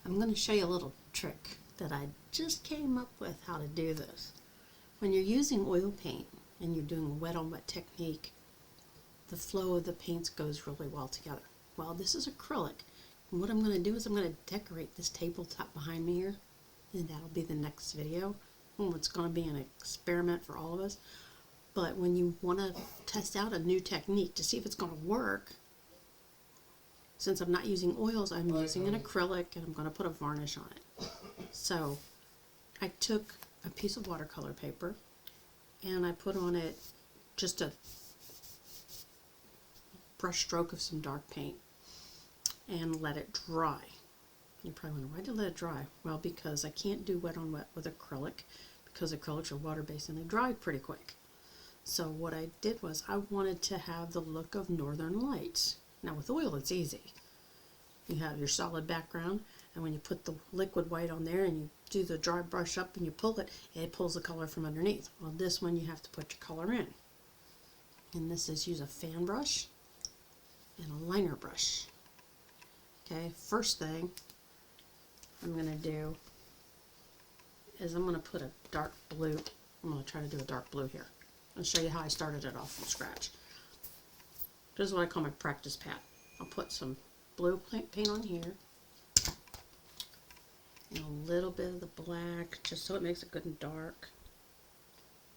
I'm going to show you a little trick that I just came up with how to do this. When you're using oil paint and you're doing a wet on wet technique, the flow of the paints goes really well together. Well, this is acrylic, and what I'm going to do is I'm going to decorate this tabletop behind me here, and that'll be the next video. It's going to be an experiment for all of us. But when you want to test out a new technique to see if it's going to work, since I'm not using oils, I'm using an acrylic, and I'm going to put a varnish on it. So I took a piece of watercolor paper and I put on it just a brush stroke of some dark paint and let it dry. You probably wonder, why did I let it dry? Well, because I can't do wet on wet with acrylic, because acrylics are water-based and they dry pretty quick. So what I did was I wanted to have the look of Northern Lights. Now with oil it's easy. You have your solid background, and when you put the liquid white on there and you do the dry brush up and you pull it, it pulls the color from underneath. Well, this one you have to put your color in. And this is use a fan brush and a liner brush. Okay, first thing I'm going to do is I'm going to put a dark blue. I'm going to try to do a dark blue here. I'll show you how I started it off from scratch. This is what I call my practice pad. I'll put some blue paint on here and a little bit of the black, just so it makes it good and dark.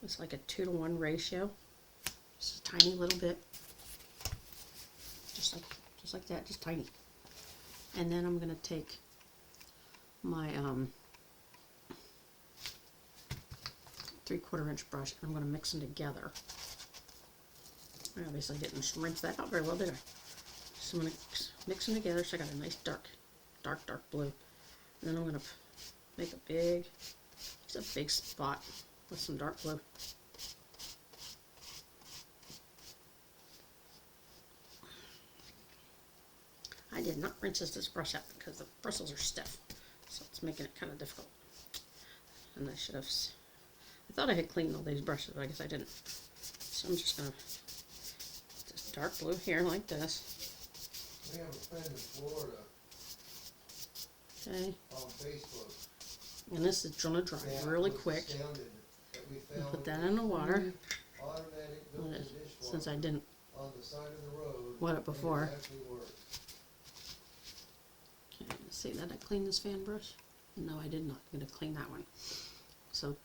It's like a 2-to-1 ratio. Just a tiny little bit, just like that, just tiny. And then I'm going to take my 3/4 inch brush and I'm going to mix them together. I obviously didn't rinse that out very well, did I? So I'm going to mix them together so I got a nice dark blue. And then I'm going to make just a big spot with some dark blue. I did not rinse this brush out because the bristles are stiff, so it's making it kind of difficult. And I should have, I thought I had cleaned all these brushes, but I guess I didn't. So I'm just going to, just dark blue here like this. We have a friend in Florida. Okay. On Facebook. And this is going to dry really quick. Put that in the water. Since I didn't on the side of the road, wet it before. It okay, see that I cleaned this fan brush? No, I did not. I'm going to clean that one. So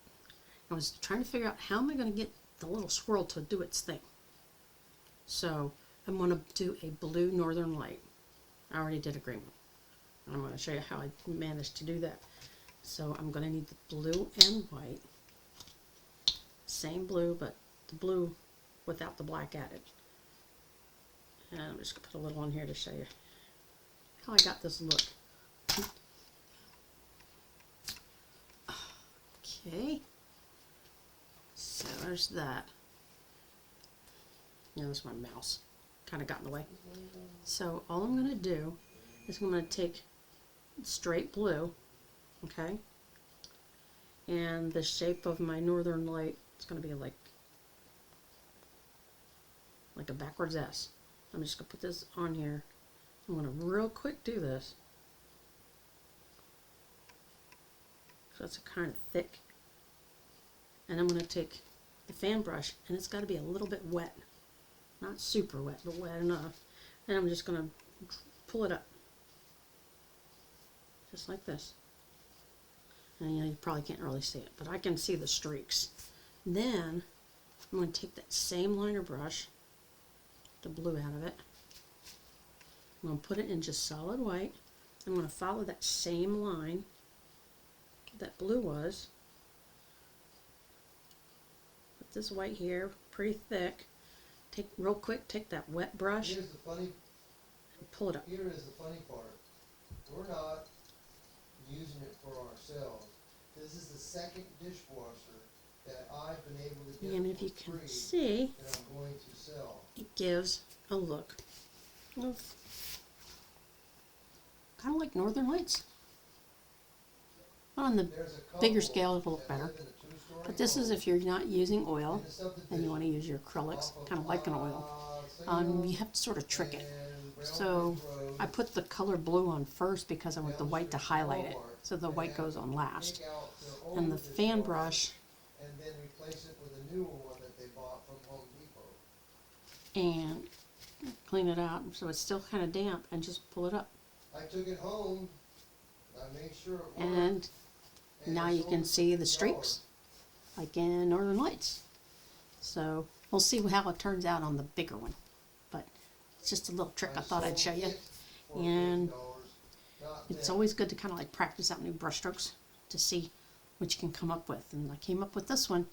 I was trying to figure out how am I going to get the little swirl to do its thing. So I'm going to do a blue Northern Light. I already did a green one. I'm going to show you how I managed to do that. So I'm going to need the blue and white. Same blue, but the blue without the black added. And I'm just going to put a little on here to show you how I got this look. Okay. So there's that. Yeah, that's my mouse. Kind of got in the way. So all I'm going to do is I'm going to take straight blue, okay, and the shape of my Northern Light is going to be like a backwards S. I'm just going to put this on here. I'm going to real quick do this. So it's kind of thick. And I'm going to take the fan brush, and it's got to be a little bit wet. Not super wet, but wet enough. And I'm just going to pull it up. Just like this. And you probably can't really see it, but I can see the streaks. Then I'm going to take that same liner brush, the blue out of it. I'm going to put it in just solid white. I'm going to follow that same line that blue was. Put this white here, pretty thick. Take real quick, take that wet brush. Here's the funny, and pull it up. Here is the funny part. We're not using it for ourselves. This is the second dishwasher that I've been able to get And if you for can free see, that I'm going to sell. it gives a look of kind of like Northern Lights. On the bigger scale, it'll look better. But this is if you're not using oil and you want to use your acrylics, kind of like an oil. You have to sort of trick it. So I put the color blue on first because I want the white to highlight it, so the white goes on last. Take out their And older the fan dishwasher brush, and then replace it with a newer one that they bought from Home Depot. and clean it out so it's still kind of damp, and just pull it up. I took it home, I made sure it worked. And now I you sold can it for see the $3. streaks, like in Northern Lights. So we'll see how it turns out on the bigger one. But it's just a little trick I thought I'd show you. sold it for And $50, not it's them. always good to kind of like practice out new brush strokes to see what you can come up with. And I came up with this one.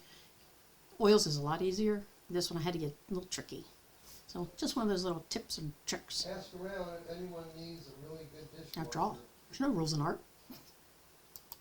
Oils is a lot easier. This one I had to get a little tricky. So just one of those little tips and tricks. Ask around if anyone needs a really good dishwasher. After all, there's no rules in art.